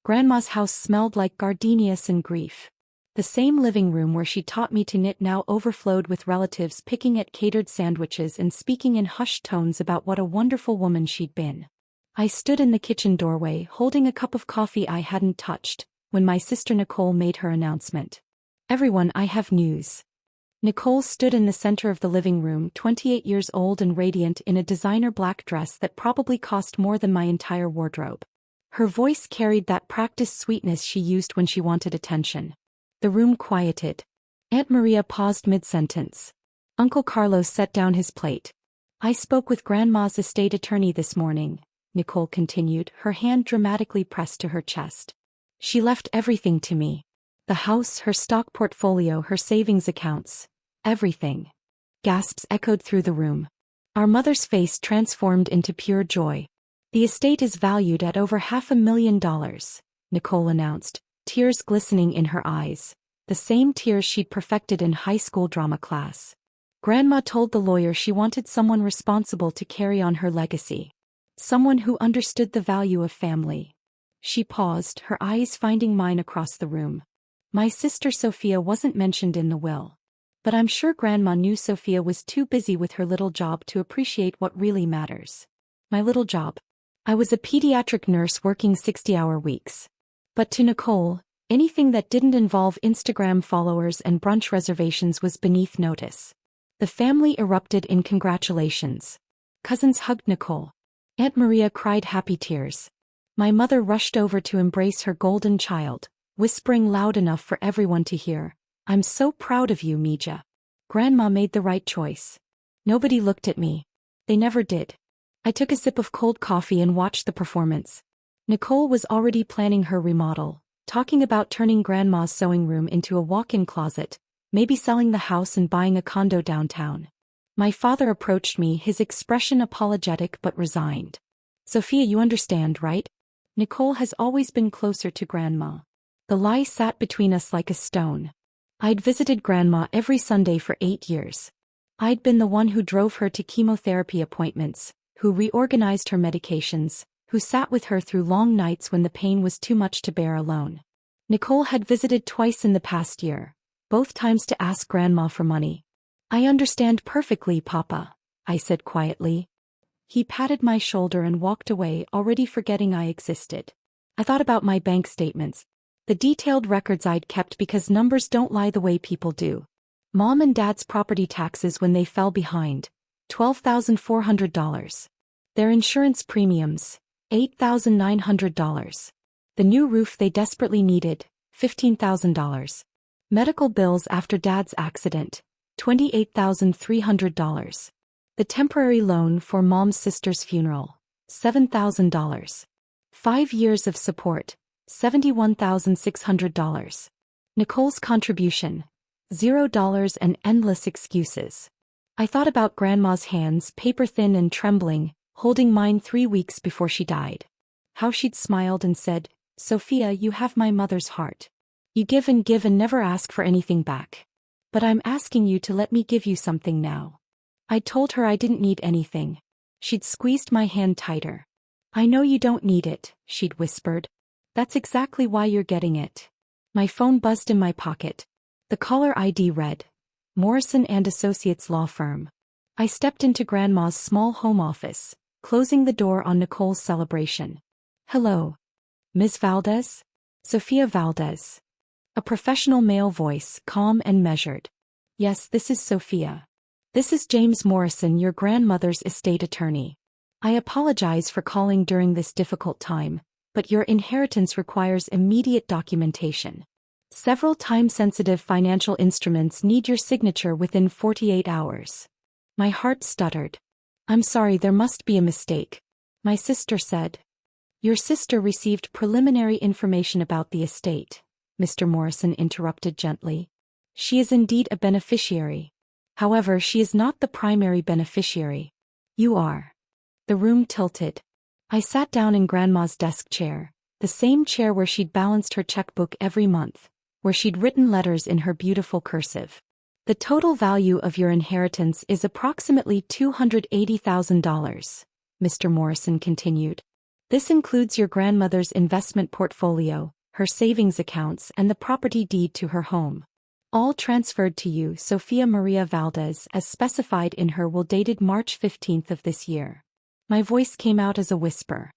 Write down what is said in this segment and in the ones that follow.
Grandma's house smelled like gardenias and grief. The same living room where she taught me to knit now overflowed with relatives picking at catered sandwiches and speaking in hushed tones about what a wonderful woman she'd been. I stood in the kitchen doorway holding a cup of coffee I hadn't touched, when my sister Nicole made her announcement. "Everyone, I have news." Nicole stood in the center of the living room, 28 years old and radiant in a designer black dress that probably cost more than my entire wardrobe. Her voice carried that practiced sweetness she used when she wanted attention. The room quieted. Aunt Maria paused mid-sentence. Uncle Carlos set down his plate. "I spoke with Grandma's estate attorney this morning," Nicole continued, her hand dramatically pressed to her chest. "She left everything to me. The house, her stock portfolio, her savings accounts. Everything." Gasps echoed through the room. Our mother's face transformed into pure joy. "The estate is valued at over $500,000, Nicole announced, tears glistening in her eyes, the same tears she'd perfected in high school drama class. Grandma told the lawyer she wanted someone responsible to carry on her legacy. Someone who understood the value of family. She paused, her eyes finding mine across the room. My sister Sophia wasn't mentioned in the will. But I'm sure Grandma knew Sophia was too busy with her little job to appreciate what really matters. My little job. I was a pediatric nurse working 60-hour weeks. But to Nicole, anything that didn't involve Instagram followers and brunch reservations was beneath notice. The family erupted in congratulations. Cousins hugged Nicole. Aunt Maria cried happy tears. My mother rushed over to embrace her golden child, whispering loud enough for everyone to hear, "I'm so proud of you, Mija. Grandma made the right choice." Nobody looked at me. They never did. I took a sip of cold coffee and watched the performance. Nicole was already planning her remodel, talking about turning Grandma's sewing room into a walk-in closet, maybe selling the house and buying a condo downtown. My father approached me, his expression apologetic but resigned. "Sophia, you understand, right? Nicole has always been closer to Grandma." The lie sat between us like a stone. I'd visited Grandma every Sunday for 8 years. I'd been the one who drove her to chemotherapy appointments, who reorganized her medications, who sat with her through long nights when the pain was too much to bear alone. Nicole had visited twice in the past year, both times to ask Grandma for money. "I understand perfectly, Papa," I said quietly. He patted my shoulder and walked away, already forgetting I existed. I thought about my bank statements, the detailed records I'd kept because numbers don't lie the way people do. Mom and Dad's property taxes when they fell behind, $12,400. Their insurance premiums, $8,900. The new roof they desperately needed, $15,000. Medical bills after Dad's accident, $28,300. The temporary loan for Mom's sister's funeral, $7,000. 5 years of support, $71,600. Nicole's contribution, $0 and endless excuses. I thought about Grandma's hands, paper-thin and trembling, holding mine 3 weeks before she died. How she'd smiled and said, "Sophia, you have my mother's heart. You give and never ask for anything back. But I'm asking you to let me give you something now." I told her I didn't need anything. She'd squeezed my hand tighter. "I know you don't need it," she'd whispered. "That's exactly why you're getting it." My phone buzzed in my pocket. The caller ID read, Morrison and Associates Law Firm. I stepped into Grandma's small home office, closing the door on Nicole's celebration. "Hello. Ms. Valdez?" "Sophia Valdez." A professional male voice, calm and measured. "Yes, this is Sophia. This is James Morrison, your grandmother's estate attorney. I apologize for calling during this difficult time, but your inheritance requires immediate documentation. Several time-sensitive financial instruments need your signature within 48 hours. My heart stuttered. "I'm sorry, there must be a mistake," my sister said. "Your sister received preliminary information about the estate," Mr. Morrison interrupted gently. "She is indeed a beneficiary. However, she is not the primary beneficiary. You are." The room tilted. I sat down in Grandma's desk chair, the same chair where she'd balanced her checkbook every month, where she'd written letters in her beautiful cursive. "The total value of your inheritance is approximately $280,000, Mr. Morrison continued. This includes your grandmother's investment portfolio, her savings accounts and the property deed to her home. All transferred to you, Sofia Maria Valdez, as specified in her will dated March 15th of this year. My voice came out as a whisper.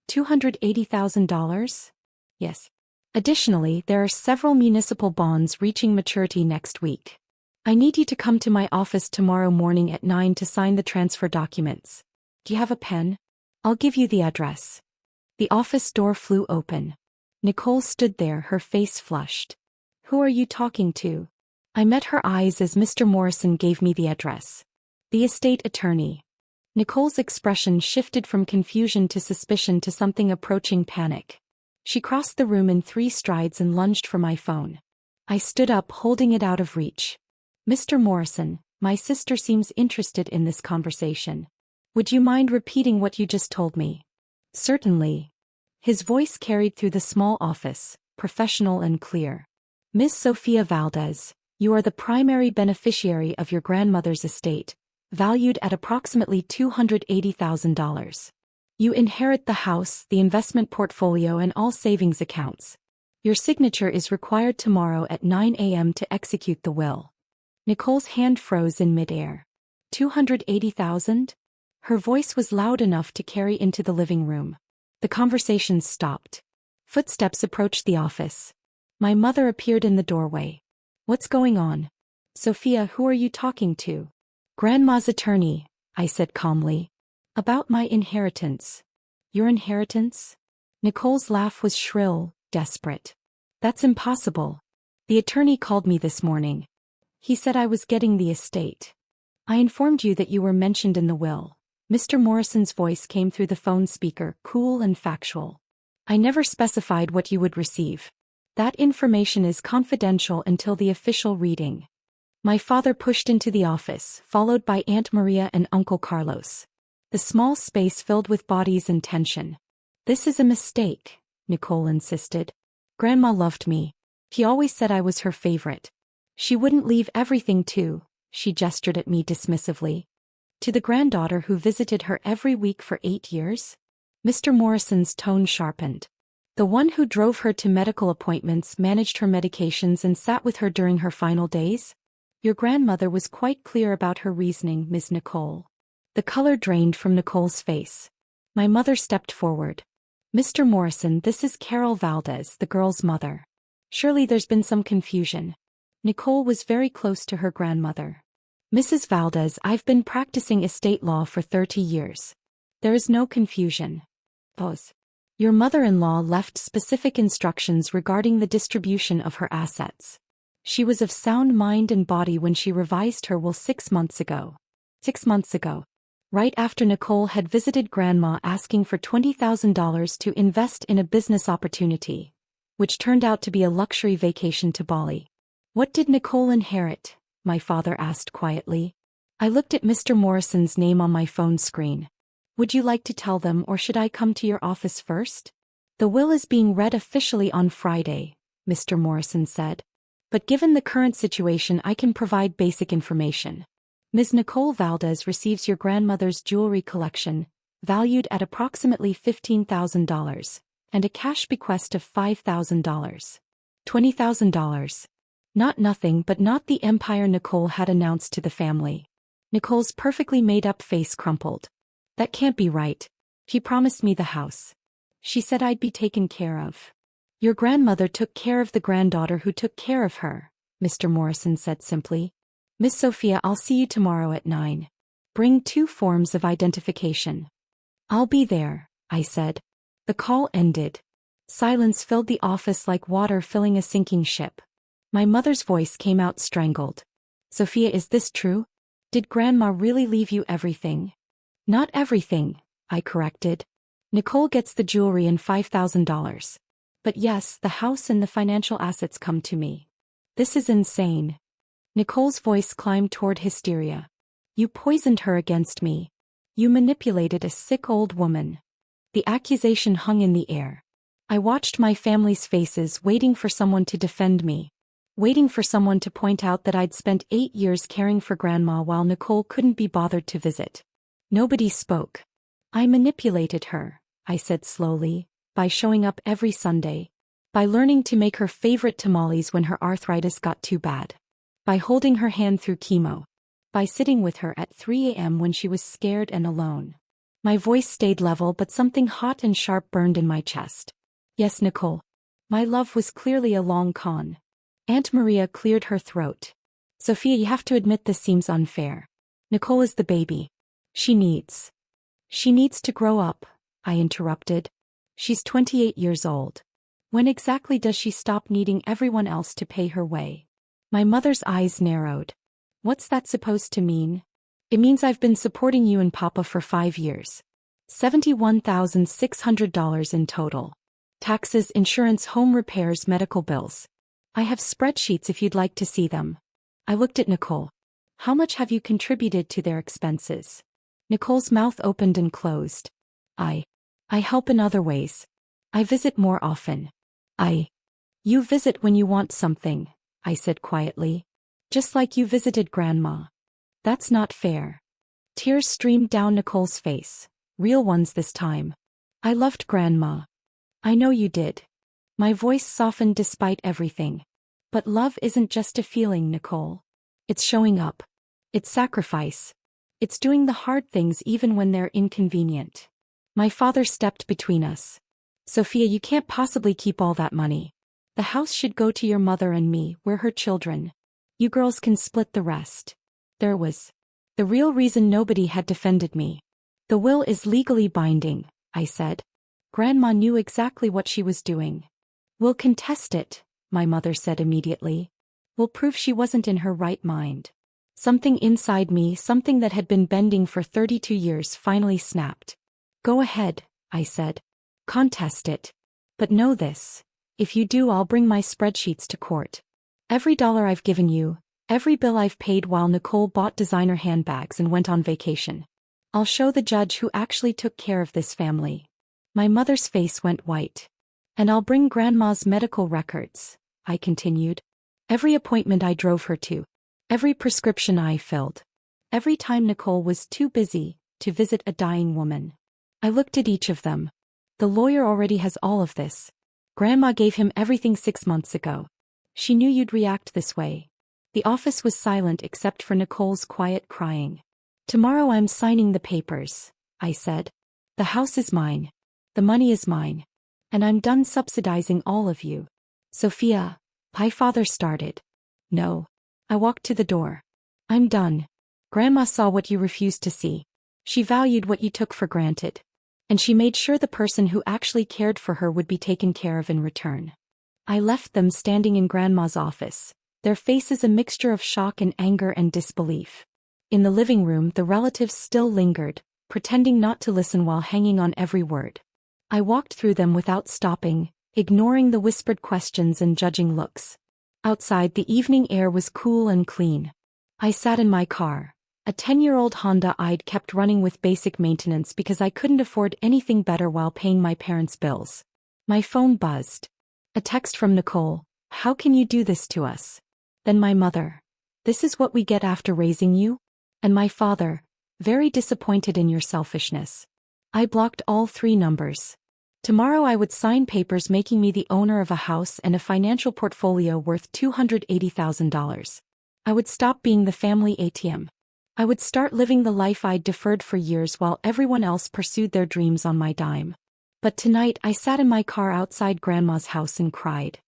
$280,000? Yes. Additionally, there are several municipal bonds reaching maturity next week. I need you to come to my office tomorrow morning at 9 to sign the transfer documents. Do you have a pen? I'll give you the address. The office door flew open. Nicole stood there, her face flushed. Who are you talking to? I met her eyes as Mr. Morrison gave me the address. The estate attorney. Nicole's expression shifted from confusion to suspicion to something approaching panic. She crossed the room in 3 strides and lunged for my phone. I stood up, holding it out of reach. Mr. Morrison, my sister seems interested in this conversation. Would you mind repeating what you just told me? Certainly. His voice carried through the small office, professional and clear. Miss Sofia Valdez, you are the primary beneficiary of your grandmother's estate, valued at approximately $280,000. You inherit the house, the investment portfolio and all savings accounts. Your signature is required tomorrow at 9 a.m. to execute the will. Nicole's hand froze in midair. $280,000? Her voice was loud enough to carry into the living room. The conversation stopped. Footsteps approached the office. My mother appeared in the doorway. What's going on? Sofia, who are you talking to? Grandma's attorney, I said calmly. About my inheritance. Your inheritance? Nicole's laugh was shrill, desperate. That's impossible. The attorney called me this morning. He said I was getting the estate. I informed you that you were mentioned in the will. Mr. Morrison's voice came through the phone speaker, cool and factual. I never specified what you would receive. That information is confidential until the official reading. My father pushed into the office, followed by Aunt Maria and Uncle Carlos. The small space filled with bodies and tension. This is a mistake, Nicole insisted. Grandma loved me. She always said I was her favorite. She wouldn't leave everything to, she gestured at me dismissively. To the granddaughter who visited her every week for 8 years? Mr. Morrison's tone sharpened. The one who drove her to medical appointments, managed her medications and sat with her during her final days? Your grandmother was quite clear about her reasoning, Ms. Nicole. The color drained from Nicole's face. My mother stepped forward. Mr. Morrison, this is Carol Valdez, the girl's mother. Surely there's been some confusion. Nicole was very close to her grandmother. Mrs. Valdez, I've been practicing estate law for 30 years. There is no confusion. Pause. Your mother-in-law left specific instructions regarding the distribution of her assets. She was of sound mind and body when she revised her will 6 months ago. 6 months ago. Right after Nicole had visited Grandma asking for $20,000 to invest in a business opportunity, which turned out to be a luxury vacation to Bali. What did Nicole inherit? My father asked quietly. I looked at Mr. Morrison's name on my phone screen. Would you like to tell them or should I come to your office first? The will is being read officially on Friday, Mr. Morrison said. But given the current situation, I can provide basic information. Ms. Nicole Valdez receives your grandmother's jewelry collection, valued at approximately $15,000, and a cash bequest of $5,000. $20,000. Not nothing, but not the empire Nicole had announced to the family. Nicole's perfectly made-up face crumpled. That can't be right. She promised me the house. She said I'd be taken care of. Your grandmother took care of the granddaughter who took care of her, Mr. Morrison said simply. Miss Sofia, I'll see you tomorrow at 9. Bring 2 forms of identification. I'll be there, I said. The call ended. Silence filled the office like water filling a sinking ship. My mother's voice came out strangled. Sofia, is this true? Did Grandma really leave you everything? Not everything, I corrected. Nicole gets the jewelry and $5,000. But yes, the house and the financial assets come to me. This is insane. Nicole's voice climbed toward hysteria. You poisoned her against me. You manipulated a sick old woman. The accusation hung in the air. I watched my family's faces, waiting for someone to defend me. Waiting for someone to point out that I'd spent 8 years caring for Grandma while Nicole couldn't be bothered to visit. Nobody spoke. I manipulated her, I said slowly, by showing up every Sunday. By learning to make her favorite tamales when her arthritis got too bad. By holding her hand through chemo. By sitting with her at 3 a.m. when she was scared and alone. My voice stayed level, but something hot and sharp burned in my chest. Yes, Nicole. My love was clearly a long con. Aunt Maria cleared her throat. Sophia, you have to admit this seems unfair. Nicole is the baby. She needs to grow up, I interrupted. She's 28 years old. When exactly does she stop needing everyone else to pay her way? My mother's eyes narrowed. What's that supposed to mean? It means I've been supporting you and Papa for 5 years. $71,600 in total. Taxes, insurance, home repairs, medical bills. I have spreadsheets if you'd like to see them. I looked at Nicole. How much have you contributed to their expenses? Nicole's mouth opened and closed. I help in other ways. I visit more often. You visit when you want something, I said quietly. Just like you visited Grandma. That's not fair. Tears streamed down Nicole's face, real ones this time. I loved Grandma. I know you did. My voice softened despite everything. But love isn't just a feeling, Nicole. It's showing up. It's sacrifice. It's doing the hard things even when they're inconvenient. My father stepped between us. Sophia, you can't possibly keep all that money. The house should go to your mother and me, we're her children. You girls can split the rest. There was the real reason nobody had defended me. The will is legally binding, I said. Grandma knew exactly what she was doing. We'll contest it, my mother said immediately. We'll prove she wasn't in her right mind. Something inside me, something that had been bending for 32 years, finally snapped. Go ahead, I said. Contest it. But know this. If you do, I'll bring my spreadsheets to court. Every dollar I've given you, every bill I've paid while Nicole bought designer handbags and went on vacation. I'll show the judge who actually took care of this family. My mother's face went white. And I'll bring Grandma's medical records, I continued. Every appointment I drove her to. Every prescription I filled. Every time Nicole was too busy to visit a dying woman. I looked at each of them. The lawyer already has all of this. Grandma gave him everything 6 months ago. She knew you'd react this way. The office was silent except for Nicole's quiet crying. Tomorrow I'm signing the papers, I said. The house is mine. The money is mine. And I'm done subsidizing all of you. Sophia, my father started. No. I walked to the door. I'm done. Grandma saw what you refused to see. She valued what you took for granted. And she made sure the person who actually cared for her would be taken care of in return. I left them standing in Grandma's office, their faces a mixture of shock and anger and disbelief. In the living room, the relatives still lingered, pretending not to listen while hanging on every word. I walked through them without stopping, ignoring the whispered questions and judging looks. Outside, the evening air was cool and clean. I sat in my car. A 10-year-old Honda I'd kept running with basic maintenance because I couldn't afford anything better while paying my parents' bills. My phone buzzed. A text from Nicole. How can you do this to us? Then my mother. This is what we get after raising you? And my father. Very disappointed in your selfishness. I blocked all 3 numbers. Tomorrow I would sign papers making me the owner of a house and a financial portfolio worth $280,000. I would stop being the family ATM. I would start living the life I'd deferred for years while everyone else pursued their dreams on my dime. But tonight I sat in my car outside Grandma's house and cried.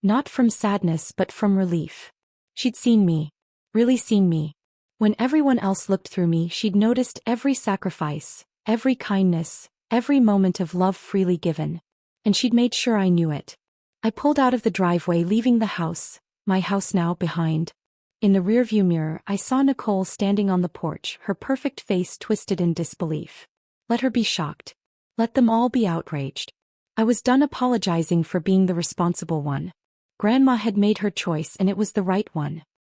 Not from sadness but from relief. She'd seen me. Really seen me. When everyone else looked through me, she'd noticed every sacrifice, every kindness, every moment of love freely given. And she'd made sure I knew it. I pulled out of the driveway, leaving the house, my house now, behind. In the rearview mirror, I saw Nicole standing on the porch, her perfect face twisted in disbelief. Let her be shocked. Let them all be outraged. I was done apologizing for being the responsible one. Grandma had made her choice and it was the right one.